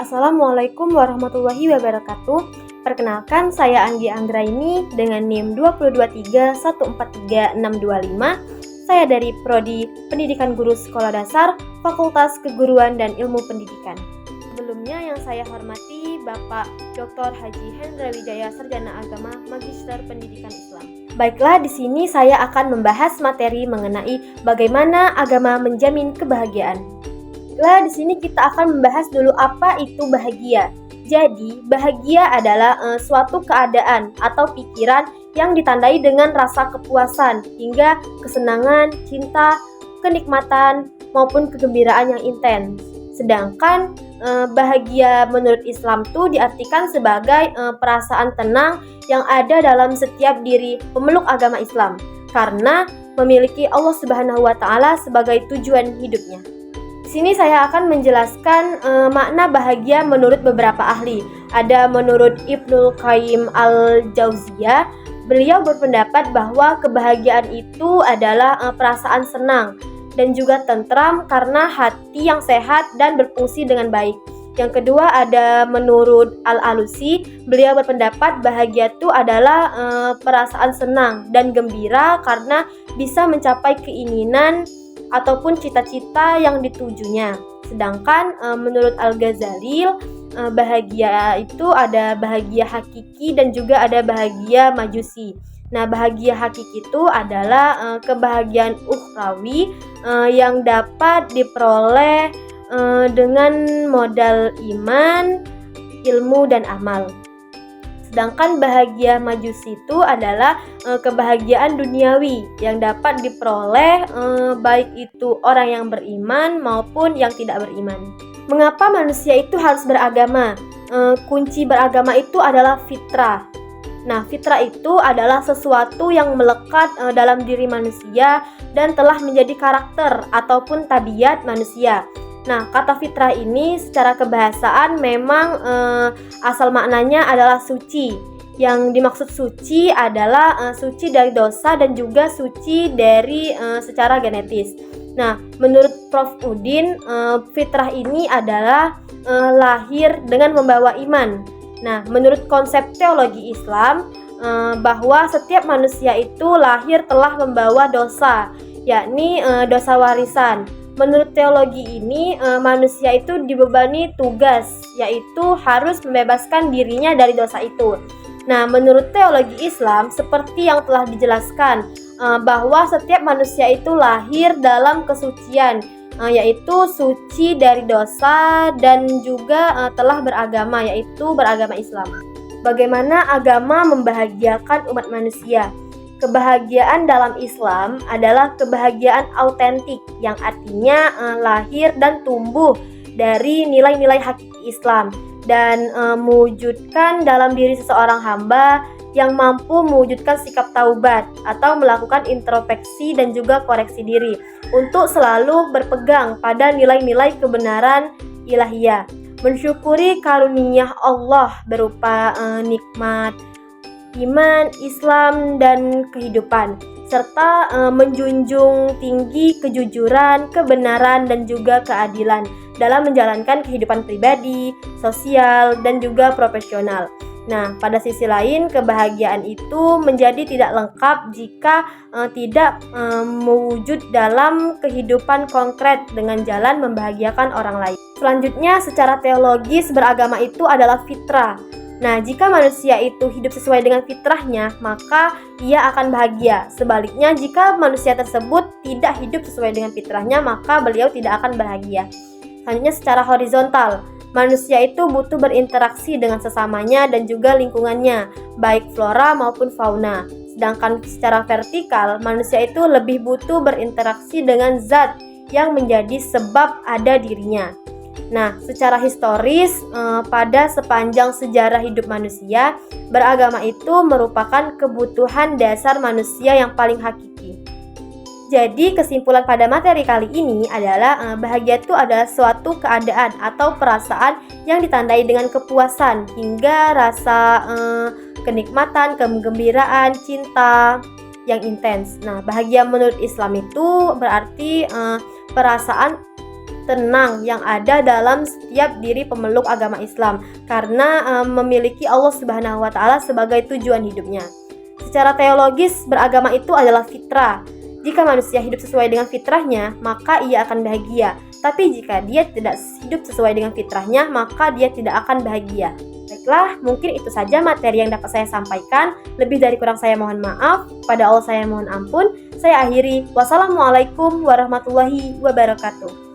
Assalamualaikum warahmatullahi wabarakatuh. Perkenalkan, saya Anggi Anggraini dengan NIM 223143625. Saya dari Prodi Pendidikan Guru Sekolah Dasar, Fakultas Keguruan dan Ilmu Pendidikan. Sebelumnya yang saya hormati Bapak Dr. Haji Hendra Wijaya, Sarjana Agama, Magister Pendidikan Islam. Baiklah, di sini saya akan membahas materi mengenai bagaimana agama menjamin kebahagiaan. Di sini kita akan membahas dulu apa itu bahagia. Jadi, bahagia adalah suatu keadaan atau pikiran yang ditandai dengan rasa kepuasan hingga kesenangan, cinta, kenikmatan maupun kegembiraan yang intens. Sedangkan bahagia menurut Islam itu diartikan sebagai perasaan tenang yang ada dalam setiap diri pemeluk agama Islam karena memiliki Allah Subhanahu wa taala sebagai tujuan hidupnya. Di sini saya akan menjelaskan makna bahagia menurut beberapa ahli. Ada menurut Ibnul Qayyim al-Jauziyah, beliau berpendapat bahwa kebahagiaan itu adalah perasaan senang dan juga tentram karena hati yang sehat dan berfungsi dengan baik. Yang kedua ada menurut Al-Alusi, beliau berpendapat bahagia itu adalah perasaan senang dan gembira karena bisa mencapai keinginan ataupun cita-cita yang ditujunya. Sedangkan menurut Al-Ghazali, bahagia itu ada bahagia hakiki dan juga ada bahagia majusi. Nah, bahagia hakiki itu adalah kebahagiaan ukhrawi yang dapat diperoleh dengan modal iman, ilmu, dan amal. Sedangkan bahagia majusi itu adalah kebahagiaan duniawi yang dapat diperoleh baik itu orang yang beriman maupun yang tidak beriman. Mengapa manusia itu harus beragama? Kunci beragama itu adalah fitrah. Nah, fitrah itu adalah sesuatu yang melekat dalam diri manusia dan telah menjadi karakter ataupun tabiat manusia. Nah, kata fitrah ini secara kebahasaan memang asal maknanya adalah suci. Yang dimaksud suci adalah suci dari dosa dan juga suci dari secara genetis. Nah, menurut Prof. Udin, fitrah ini adalah lahir dengan membawa iman. Nah, menurut konsep teologi Islam, bahwa setiap manusia itu lahir telah membawa dosa, yakni dosa warisan. Menurut teologi ini, manusia itu dibebani tugas, yaitu harus membebaskan dirinya dari dosa itu. Nah, menurut teologi Islam, seperti yang telah dijelaskan, bahwa setiap manusia itu lahir dalam kesucian, yaitu suci dari dosa dan juga telah beragama, yaitu beragama Islam. Bagaimana agama membahagiakan umat manusia? Kebahagiaan dalam Islam adalah kebahagiaan autentik yang artinya lahir dan tumbuh dari nilai-nilai hakiki Islam dan mewujudkan dalam diri seseorang hamba yang mampu mewujudkan sikap taubat atau melakukan introspeksi dan juga koreksi diri untuk selalu berpegang pada nilai-nilai kebenaran ilahiyah, mensyukuri karunia Allah berupa nikmat iman, Islam, dan kehidupan, serta menjunjung tinggi kejujuran, kebenaran, dan juga keadilan dalam menjalankan kehidupan pribadi, sosial, dan juga profesional. Nah, pada sisi lain, kebahagiaan itu menjadi tidak lengkap jika tidak mewujud dalam kehidupan konkret dengan jalan membahagiakan orang lain. Selanjutnya, secara teologis, beragama itu adalah fitrah. Nah, jika manusia itu hidup sesuai dengan fitrahnya, maka ia akan bahagia. Sebaliknya, jika manusia tersebut tidak hidup sesuai dengan fitrahnya, maka beliau tidak akan bahagia. Selanjutnya, secara horizontal, manusia itu butuh berinteraksi dengan sesamanya dan juga lingkungannya, baik flora maupun fauna. Sedangkan secara vertikal, manusia itu lebih butuh berinteraksi dengan zat yang menjadi sebab ada dirinya. Nah, secara historis, pada sepanjang sejarah hidup manusia, beragama itu merupakan kebutuhan dasar manusia yang paling hakiki. Jadi, kesimpulan pada materi kali ini adalah bahagia itu adalah suatu keadaan atau perasaan yang ditandai dengan kepuasan hingga rasa kenikmatan, kegembiraan, cinta yang intens. Nah, bahagia menurut Islam itu berarti perasaan tenang yang ada dalam setiap diri pemeluk agama Islam karena memiliki Allah Subhanahu wa taala sebagai tujuan hidupnya. Secara teologis, beragama itu adalah fitrah. Jika manusia hidup sesuai dengan fitrahnya, maka ia akan bahagia. Tapi jika dia tidak hidup sesuai dengan fitrahnya, maka dia tidak akan bahagia. Baiklah, mungkin itu saja materi yang dapat saya sampaikan. Lebih dari kurang saya mohon maaf. Pada Allah saya mohon ampun. Saya akhiri. Wassalamualaikum warahmatullahi wabarakatuh.